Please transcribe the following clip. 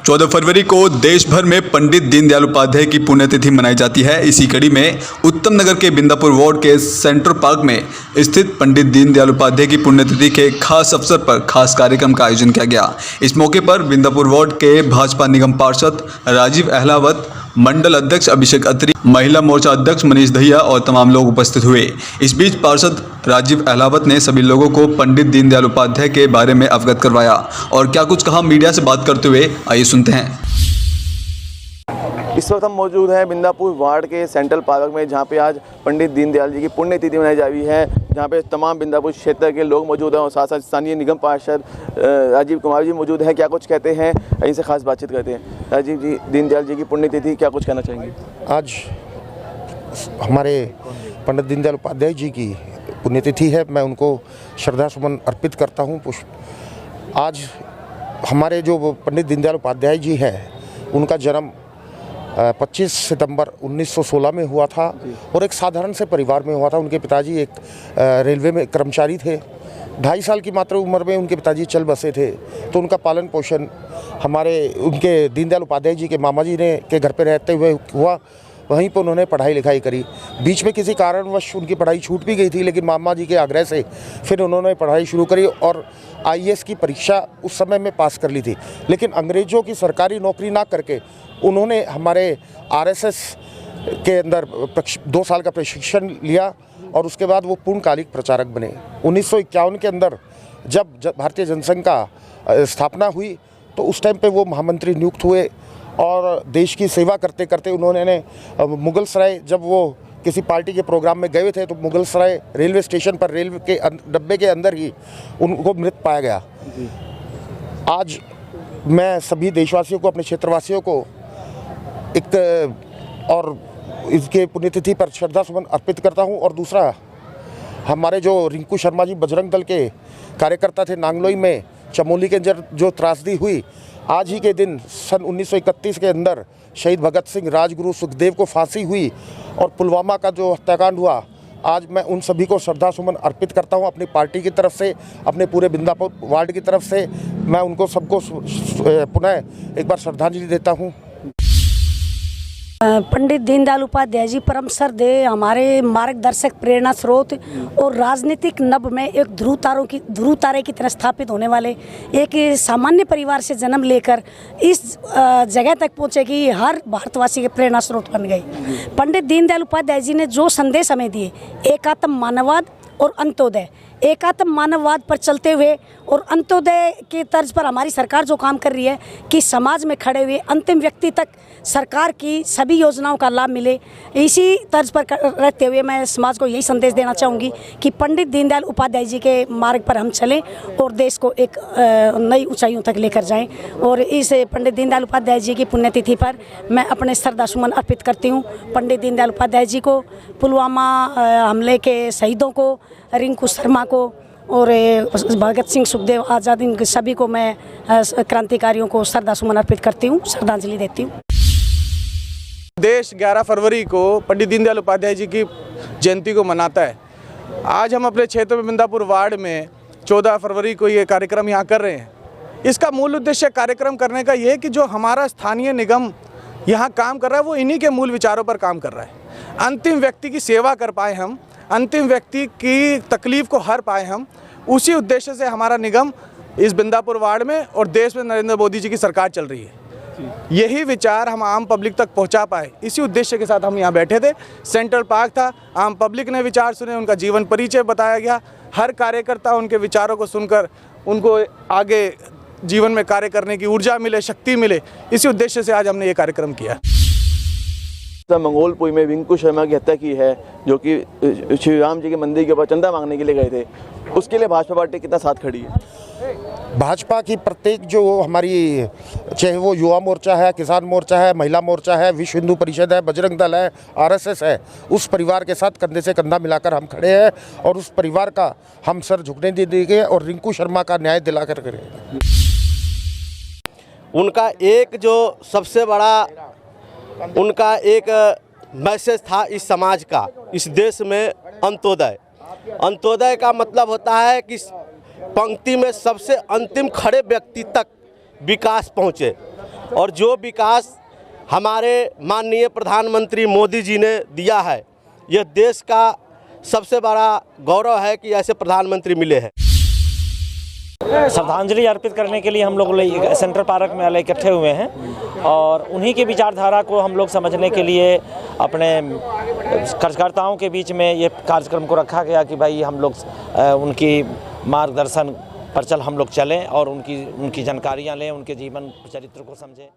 14 फरवरी को देश भर में पंडित दीनदयाल उपाध्याय की पुण्यतिथि मनाई जाती है। इसी कड़ी में उत्तम नगर के बिंदापुर वार्ड के सेंट्रल पार्क में स्थित पंडित दीनदयाल उपाध्याय की पुण्यतिथि के खास अवसर पर खास कार्यक्रम का आयोजन किया गया। इस मौके पर बिंदापुर वार्ड के भाजपा निगम पार्षद राजीव अहलावत, मंडल अध्यक्ष अभिषेक अत्री, महिला मोर्चा अध्यक्ष मनीष दहिया और तमाम लोग उपस्थित हुए। इस बीच पार्षद राजीव अहलावत ने सभी लोगों को पंडित दीनदयाल उपाध्याय के बारे में अवगत करवाया और क्या कुछ कहा मीडिया से बात करते हुए, आइए सुनते हैं। इस वक्त हम मौजूद हैं बिंदापुर वार्ड के सेंट्रल पार्क में, जहां पे आज पंडित दीनदयाल जी की पुण्यतिथि मनाई जा रही है, जहां पे तमाम बिंदापुर क्षेत्र के लोग मौजूद हैं और साथ साथ स्थानीय निगम पार्षद राजीव कुमार जी मौजूद हैं। क्या कुछ कहते हैं, इनसे खास बातचीत करते हैं। राजीव जी, दीनदयाल जी की पुण्यतिथि, क्या कुछ कहना चाहेंगे? आज हमारे पंडित दीनदयाल उपाध्याय जी की पुण्यतिथि है, मैं उनको श्रद्धा सुमन अर्पित करता हूँ। आज हमारे जो पंडित दीनदयाल उपाध्याय जी हैं, उनका जन्म 25 सितंबर 1916 में हुआ था और एक साधारण से परिवार में हुआ था। उनके पिताजी एक रेलवे में कर्मचारी थे। 2.5 साल की मात्र उम्र में उनके पिताजी चल बसे थे, तो उनका पालन पोषण उनके दीनदयाल उपाध्याय जी के मामा जी ने के घर पे रहते हुए हुआ। वहीं पर उन्होंने पढ़ाई लिखाई करी। बीच में किसी कारणवश उनकी पढ़ाई छूट भी गई थी, लेकिन मामा जी के आग्रह से फिर उन्होंने पढ़ाई शुरू करी और IAS की परीक्षा उस समय में पास कर ली थी। लेकिन अंग्रेज़ों की सरकारी नौकरी ना करके उन्होंने हमारे RSS के अंदर 2 साल का प्रशिक्षण लिया और उसके बाद वो पूर्णकालिक प्रचारक बने। 1951 के अंदर जब भारतीय जनसंघ का स्थापना हुई, तो उस टाइम पे वो महामंत्री नियुक्त हुए और देश की सेवा करते करते उन्होंने मुगल सराय, जब वो किसी पार्टी के प्रोग्राम में गए थे, तो मुगल सराय रेलवे स्टेशन पर रेलवे के डब्बे के अंदर ही उनको मृत पाया गया। आज मैं सभी देशवासियों को, अपने क्षेत्रवासियों को और इसके पुण्यतिथि पर श्रद्धा सुमन अर्पित करता हूं। और दूसरा, हमारे जो रिंकू शर्मा जी बजरंग दल के कार्यकर्ता थे, नांगलोई में चमोली के अंदर जो त्रासदी हुई, आज ही के दिन सन 1931 के अंदर शहीद भगत सिंह, राजगुरु सुखदेव को फांसी हुई और पुलवामा का जो हत्याकांड हुआ, आज मैं उन सभी को श्रद्धा सुमन अर्पित करता हूं। अपनी पार्टी की तरफ से, अपने पूरे बिंदापुर वार्ड की तरफ से मैं उनको सबको पुनः एक बार श्रद्धांजलि देता हूं। पंडित दीनदयाल उपाध्याय जी परम श्रद्धेय, हमारे मार्गदर्शक, प्रेरणा स्रोत और राजनीतिक नभ में एक ध्रुव तारे की तरह स्थापित होने वाले एक सामान्य परिवार से जन्म लेकर इस जगह तक पहुँचे कि हर भारतवासी के प्रेरणा स्रोत बन गए। पंडित दीनदयाल उपाध्याय जी ने जो संदेश हमें दिए, एकात्म मानववाद और अंत्योदय, एकात्म मानववाद पर चलते हुए और अंत्योदय के तर्ज पर हमारी सरकार जो काम कर रही है कि समाज में खड़े हुए अंतिम व्यक्ति तक सरकार की सभी योजनाओं का लाभ मिले, इसी तर्ज पर रहते हुए मैं समाज को यही संदेश देना चाहूँगी कि पंडित दीनदयाल उपाध्याय जी के मार्ग पर हम चलें और देश को एक नई ऊंचाइयों तक लेकर जाएं। और इस पंडित दीनदयाल उपाध्याय जी की पुण्यतिथि पर मैं अपने श्रद्धा सुमन अर्पित करती हूँ। पंडित दीनदयाल उपाध्याय जी को, पुलवामा हमले के शहीदों को, रिंकू शर्मा को और भगत सिंह, सुखदेव, आज़ाद, इन सभी को मैं क्रांतिकारियों को श्रद्धा सुमन अर्पित करती हूँ, श्रद्धांजलि देती हूँ। देश 11 फरवरी को पंडित दीनदयाल उपाध्याय जी की जयंती को मनाता है। आज हम अपने क्षेत्र में बिंदापुर वार्ड में 14 फरवरी को ये कार्यक्रम यहाँ कर रहे हैं। इसका मूल उद्देश्य कार्यक्रम करने का ये है कि जो हमारा स्थानीय निगम यहाँ काम कर रहा है, वो इन्हीं के मूल विचारों पर काम कर रहा है। अंतिम व्यक्ति की सेवा कर पाए हम, अंतिम व्यक्ति की तकलीफ़ को हर पाए हम, उसी उद्देश्य से हमारा निगम इस बिंदापुर वार्ड में और देश में नरेंद्र मोदी जी की सरकार चल रही है। यही विचार हम आम पब्लिक तक पहुंचा पाए, इसी उद्देश्य के साथ हम यहाँ बैठे थे। सेंट्रल पार्क था, आम पब्लिक ने विचार सुने, उनका जीवन परिचय बताया गया। हर कार्यकर्ता उनके विचारों को सुनकर उनको आगे जीवन में कार्य करने की ऊर्जा मिले, शक्ति मिले, इसी उद्देश्य से आज हमने ये कार्यक्रम किया। मंगोलपुर में रिंकू शर्मा की हत्या की है, जो कि श्री राम जी के मंदिर के ऊपर चंदा मांगने के लिए गए थे। उसके लिए भाजपा पार्टी कितना साथ खड़ी है? भाजपा की प्रत्येक जो हमारी, चाहे वो युवा मोर्चा है, किसान मोर्चा है, महिला मोर्चा है, विश्व हिंदू परिषद है, बजरंग दल है, RSS है, उस परिवार के साथ कंधे से कंधा मिलाकर हम खड़े हैं और उस परिवार का हम सर झुकने देंगे और रिंकू शर्मा का न्याय दिलाकर करेंगे। उनका एक जो सबसे बड़ा उनका एक मैसेज था इस समाज का, इस देश में अंत्योदय। अंत्योदय का मतलब होता है कि पंक्ति में सबसे अंतिम खड़े व्यक्ति तक विकास पहुँचे। और जो विकास हमारे माननीय प्रधानमंत्री मोदी जी ने दिया है, यह देश का सबसे बड़ा गौरव है कि ऐसे प्रधानमंत्री मिले हैं। श्रद्धांजलि अर्पित करने के लिए हम लोग सेंट्रल पार्क में वाले इकट्ठे हुए हैं और उन्हीं के विचारधारा को हम लोग समझने के लिए अपने कार्यकर्ताओं के बीच में ये कार्यक्रम को रखा गया कि भाई हम लोग उनकी मार्गदर्शन पर हम लोग चलें और उनकी जानकारियाँ लें, उनके जीवन चरित्र को समझें।